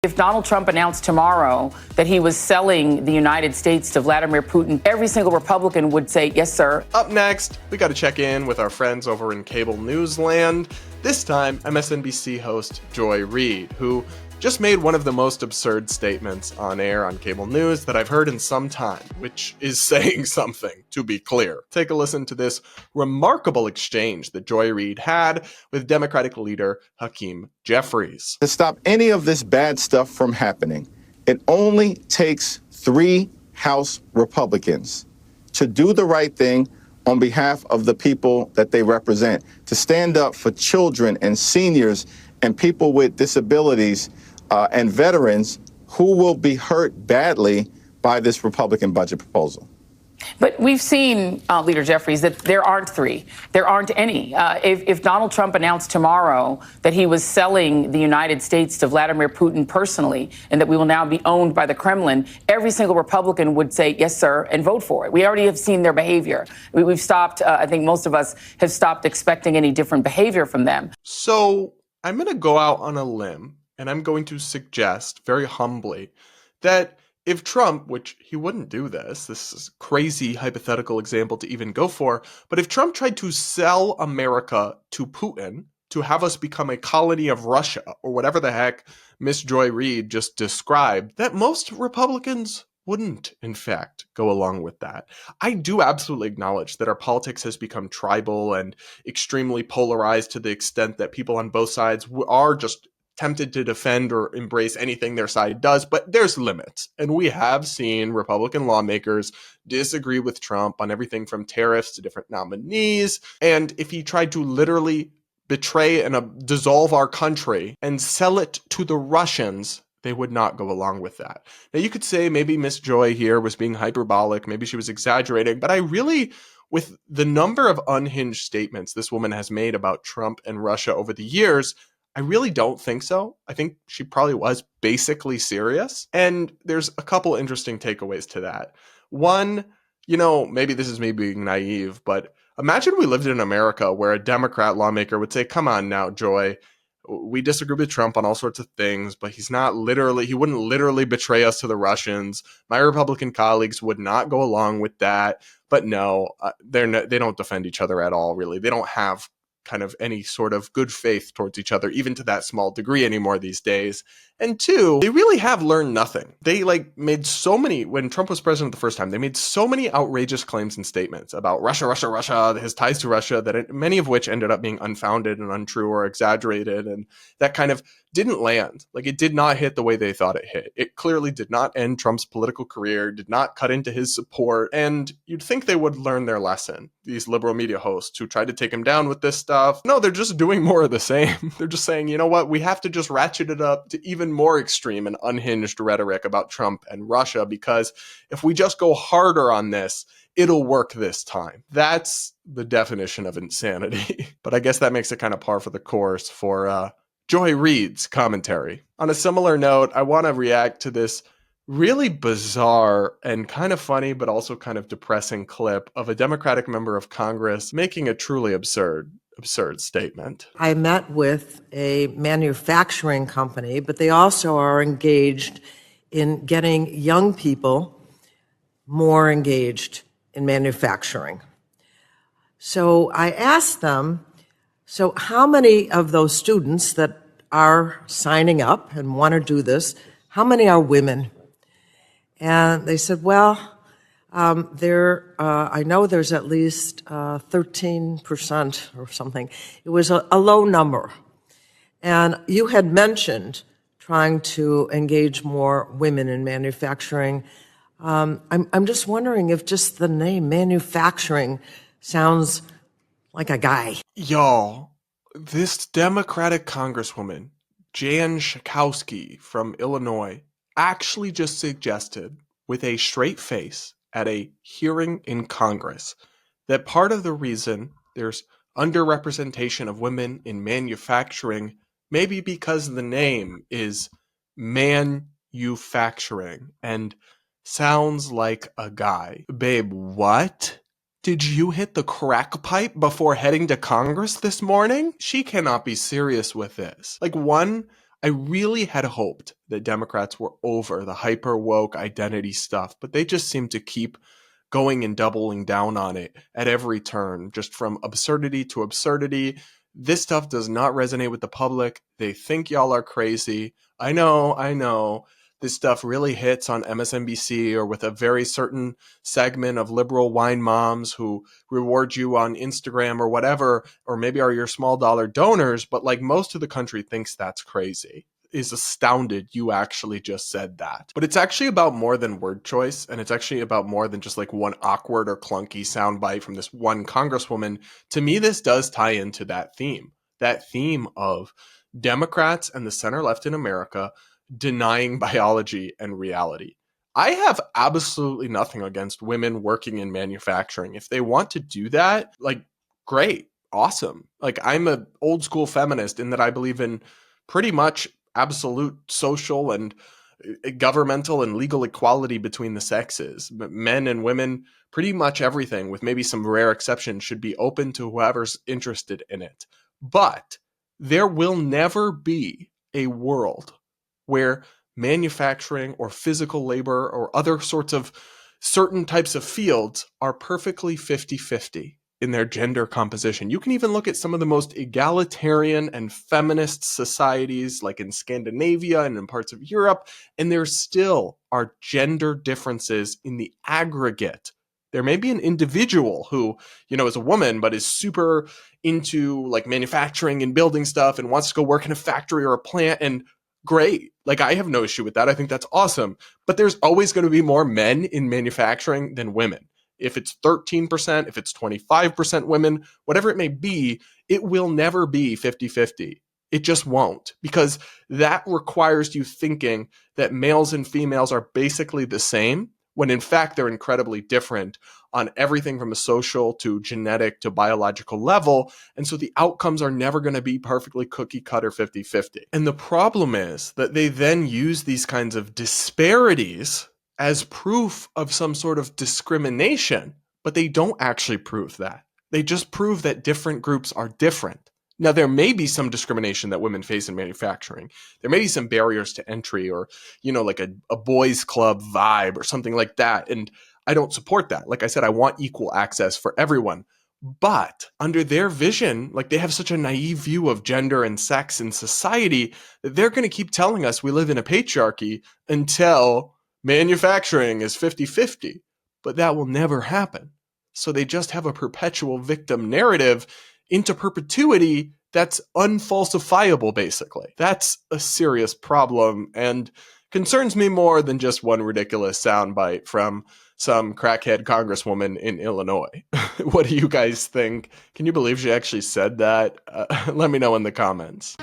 If Donald Trump announced tomorrow that he was selling the United States to Vladimir Putin, every single Republican would say, yes, sir. Up next, we got to check in with our friends over in cable news land. This time, MSNBC host Joy Reid, who just made one of the most absurd statements on air on cable news that I've heard in some time, which is saying something, to be clear. Take a listen to this remarkable exchange that Joy Reid had with Democratic leader Hakeem Jeffries. To stop any of this bad stuff from happening, it only takes 3 House Republicans to do the right thing on behalf of the people that they represent, to stand up for children and seniors and people with disabilities and veterans who will be hurt badly by this Republican budget proposal. But we've seen, Leader Jeffries, that there aren't 3. There aren't any. If Donald Trump announced tomorrow that he was selling the United States to Vladimir Putin personally and that we will now be owned by the Kremlin, every single Republican would say, yes, sir, and vote for it. We already have seen their behavior. We've stopped, I think most of us have stopped expecting any different behavior from them. So I'm going to go out on a limb and I'm going to suggest very humbly that if Trump, which he wouldn't do this is a crazy hypothetical example to even go for, but if Trump tried to sell America to Putin to have us become a colony of Russia or whatever the heck Miss Joy Reid just described, that most Republicans wouldn't, in fact, go along with that. I do absolutely acknowledge that our politics has become tribal and extremely polarized to the extent that people on both sides are just tempted to defend or embrace anything their side does, but there's limits. And we have seen Republican lawmakers disagree with Trump on everything from tariffs to different nominees. And if he tried to literally betray and dissolve our country and sell it to the Russians, they would not go along with that. Now, you could say maybe Miss Joy here was being hyperbolic, maybe she was exaggerating, but I really, with the number of unhinged statements this woman has made about Trump and Russia over the years, I really don't think so. I think she probably was basically serious. And there's a couple interesting takeaways to that. One, maybe this is me being naive, but imagine we lived in America where a Democrat lawmaker would say, come on now, Joy, we disagree with Trump on all sorts of things, but he wouldn't literally betray us to the Russians. My Republican colleagues would not go along with that. But no, they don't defend each other at all, really. They don't have kind of any sort of good faith towards each other, even to that small degree anymore these days. And 2, they really have learned nothing. They made so many, when Trump was president the first time, they made so many outrageous claims and statements about Russia, his ties to Russia, that many of which ended up being unfounded and untrue or exaggerated. And that kind of didn't land. It did not hit the way they thought it hit. It clearly did not end Trump's political career, did not cut into his support. And you'd think they would learn their lesson, these liberal media hosts who tried to take him down with this stuff. No, they're just doing more of the same. They're just saying, you know what, we have to just ratchet it up to even more extreme and unhinged rhetoric about Trump and Russia, because if we just go harder on this, it'll work this time. That's the definition of insanity. But I guess that makes it kind of par for the course for Joy Reid's commentary. On a similar note, I want to react to this really bizarre and kind of funny, but also kind of depressing clip of a Democratic member of Congress making a truly absurd statement. I met with a manufacturing company, but they also are engaged in getting young people more engaged in manufacturing. So I asked them, so how many of those students that are signing up and want to do this, how many are women? And they said, well, I know there's at least 13% or something. It was a low number. And you had mentioned trying to engage more women in manufacturing. I'm just wondering if just the name manufacturing sounds like a guy. Y'all, this Democratic Congresswoman, Jan Schakowsky from Illinois, actually just suggested with a straight face at a hearing in Congress that part of the reason there's underrepresentation of women in manufacturing may be because the name is manufacturing and sounds like a guy. Babe, what? Did you hit the crack pipe before heading to Congress this morning? She cannot be serious with this. One, I really had hoped that Democrats were over the hyper woke identity stuff, but they just seem to keep going and doubling down on it at every turn, just from absurdity to absurdity. This stuff does not resonate with the public. They think y'all are crazy. I know. This stuff really hits on MSNBC or with a very certain segment of liberal wine moms who reward you on Instagram or whatever, or maybe are your small dollar donors, but like most of the country thinks that's crazy, is astounded you actually just said that. But it's actually about more than word choice, and it's actually about more than just like one awkward or clunky soundbite from this one congresswoman. To me, this does tie into that theme of Democrats and the center left in America denying biology and reality. I have absolutely nothing against women working in manufacturing. If they want to do that, like, great, awesome. Like, I'm an old school feminist in that I believe in pretty much absolute social and governmental and legal equality between the sexes. Men and women, pretty much everything, with maybe some rare exceptions, should be open to whoever's interested in it. But there will never be a world where manufacturing or physical labor or other sorts of certain types of fields are perfectly 50-50 in their gender composition. You can even look at some of the most egalitarian and feminist societies like in Scandinavia and in parts of Europe, and there still are gender differences in the aggregate. There may be an individual who, is a woman, but is super into like manufacturing and building stuff and wants to go work in a factory or a plant, and great. Like, I have no issue with that. I think that's awesome. But there's always going to be more men in manufacturing than women. If it's 13%, if it's 25% women, whatever it may be, it will never be 50-50. It just won't, because that requires you thinking that males and females are basically the same, when in fact they're incredibly different on everything from a social to genetic to biological level. And so the outcomes are never going to be perfectly cookie cutter 50-50. And the problem is that they then use these kinds of disparities as proof of some sort of discrimination, but they don't actually prove that. They just prove that different groups are different. Now, there may be some discrimination that women face in manufacturing. There may be some barriers to entry or, like a boys club vibe or something like that. And I don't support that. Like I said, I want equal access for everyone. But under their vision, like, they have such a naive view of gender and sex in society that they're going to keep telling us we live in a patriarchy until manufacturing is 50-50. But that will never happen. So they just have a perpetual victim narrative into perpetuity that's unfalsifiable, basically. That's a serious problem and concerns me more than just one ridiculous soundbite from some crackhead congresswoman in Illinois. What do you guys think? Can you believe she actually said that? Let me know in the comments.